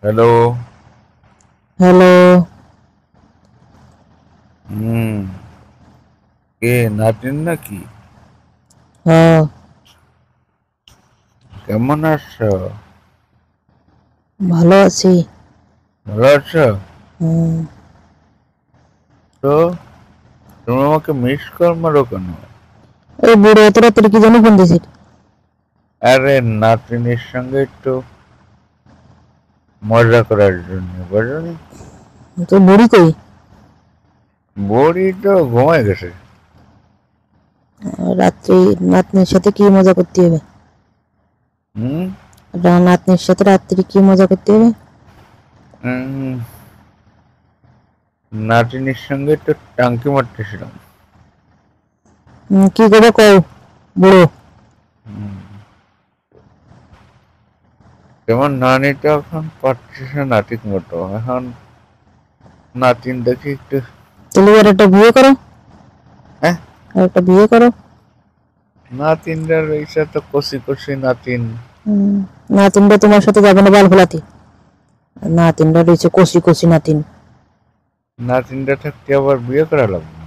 Hello. Hello. হুম। কে নাতিন নাকি? হ্যাঁ, কেমন আছো? ভালো আছি। ভালো আছো? হুম, তো তুমি আমাকে মিস কল মারো কেন? এই বুড়ো এত রাত্রে কি জন্য ফোন দিছিস? আরে নাতিনের সঙ্গে একটু মজা করার জন্য, বুঝলি? তো বুড়ি কই? বড়ি তো ঘুমায় গেছে। রাত্রি নাতনির সাথে কি মজা করতে হবে? হুম। নাতনির সাথে রাত্রি কি মজা করতে হবে? উম, নাতিনের সঙ্গে একটু টাঙ্কি মারতেছিলাম। কি করে কও বুড়ো? যেমন নানিটা এখন পারতেছে না ঠিক মতো, এখন নাতিন দেখি একটু। তাহলে আর একটা বিয়ে করো। হ্যাঁ, আর একটা বিয়ে করো। নাতিনটার ইচ্ছা তো কষি কষি নাতিন। হুম, নাতিনটা তোমার সাথে যাবে না বাল ফোলাতে। নাতিনটা রয়েছে কষি কষি নাতিন। নাতিনটা থাকতে আবার বিয়ে করা লাগবে।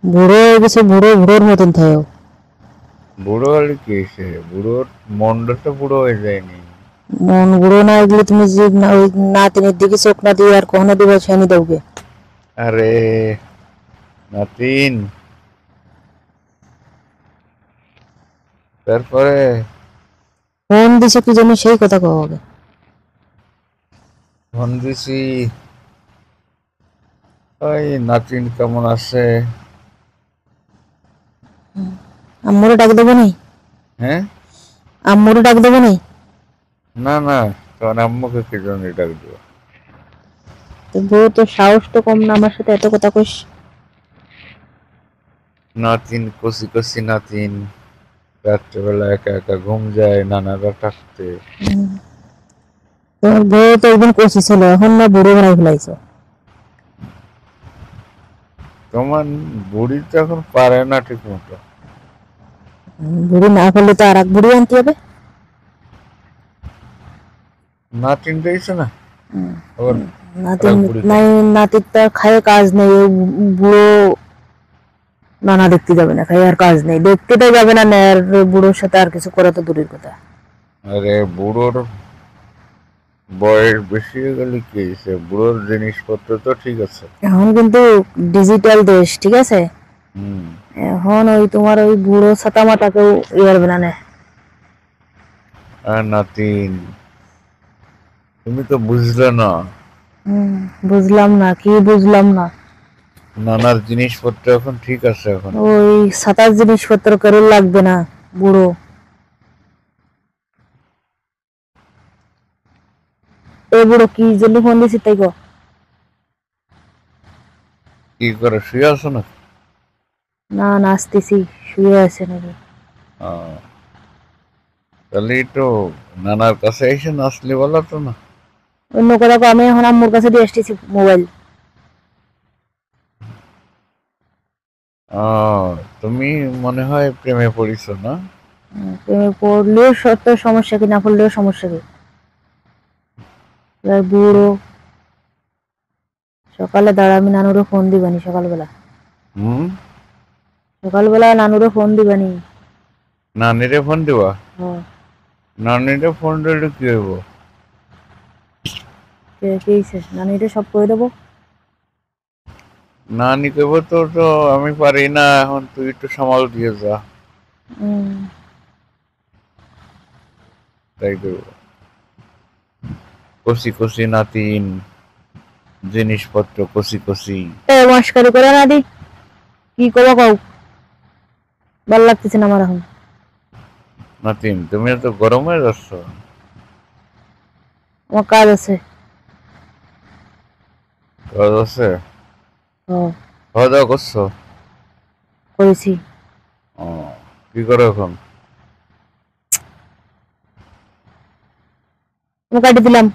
বুড়ো হয়ে গেছে, বুড়ো বুড়োর মতন থাকো। বুড়ো হলে কি হয়েছে? বুড়োর মনটা তো বুড়ো হয়ে যায়নি। মন বুড়ো না গেলে তুমি যে ওই নাতিনের দিকে চোখ না দিয়ে আর কখনো দিবে ছানি দেবে। আরে নাতিন, তারপরে ফোন দিছে কি জন্য সেই কথা কও আগে। ফোন দিছি, ওই নাতিন কেমন আছে। আম্মুরে ডাক দেবো নি? হ্যাঁ। আম্মুরে ডাক দেবো নি? না না, তোমার আম্মুকে কি জন্য ডাক দিও? তো বউ তো সাহস তো কম না আমার সাথে এত কথা কইস। নাতিন কষি কষি নাতিন, রাত্রেবেলা একা একা ঘুম যায় নানারা থাকতে। তোমার বউ তো একদিন কষি ছিল, এখন না বুড়ো বানাই ফেলাইছো। তোমার বুড়ি তো এখন পারে না ঠিক মতো। বুড়ি না করলে তো আর এক বুড়ি আনতে হবে। নাতিন দিয়েছে না, আবার আর নাতিন এক বুড়ি নাই, কেন? নাতির তো আর খায়ে কাজ নেই। ওই বুড়ো নানা দেখতে যাবে না, খাই আর কাজ নেই, দেখতে তো যাবে না, আর বুড়োর সাথে আর কিছু করা তো দূরের কথা। আরে বুড়োর বয়স বেশি হয়ে গেলে কি হয়েছে? বুড়োর জিনিসপত্র তো ঠিক আছে। এখন কিন্তু ডিজিটাল দেশ, ঠিক আছে? হুম। এখন ওই তোমার ওই বুড়ো ছাতা মাতাকেও ইয়ে করবে না নে। আর নাতিন, তুমি তো বুঝলে না। বুঝলাম না, কি বুঝলাম না? নানার জিনিসপত্র এখন ঠিক আছে এখন। ওই ছাতার জিনিসপত্র কারোর লাগবে না। বুড়ো এ বুড়ো কি জন্য ফোন দিছি তাই গো? কি করে শুয়ে আছো না? না, নাচতেছি। শুয়ে আছে নাকি? আহ, তাহলে একটু নানার কাছে এসে নাচলে বলো তো না। অন্য কথা কও, আমি এখন আম্মুর কাছে দিয়ে আসতেছি মোবাইল। আহ, তুমি মনে হয় প্রেমে পড়িছো না? প্রেমে পড়লেও সত্য সমস্যা কি, না পড়লেও সমস্যা কি? এবার বুড়ো সকালে দাঁড়া, আমি নানুরে ফোন দিবানি সকালবেলা। হুম। সকালবেলা নানুরে ফোন দিবানি। নানিরে ফোন দিবা? হ্যাঁ। নানিরে ফোন দিলে কি হইব? কি হয়েছে? নানিরে সব করে দেবো। নানি কইব তো তো আমি পারি না, এখন তুই একটু সামাল দিয়ে যা। উম, তাই করব। কষি কষি নাতিন, জিনিসপত্র কষি কষি। এ মস্কারি করে না দি, কি করবো কও? ভাল লাগতেছে না আমার এখন। নাতিন, তুমি তো গরম হয়ে যাচ্ছ। আমার কাজ আছে। কাজ আছে? ও, খাওয়া দাওয়া করছো? করেছি। ও, কি করো এখন? আমি কাটি দিলাম।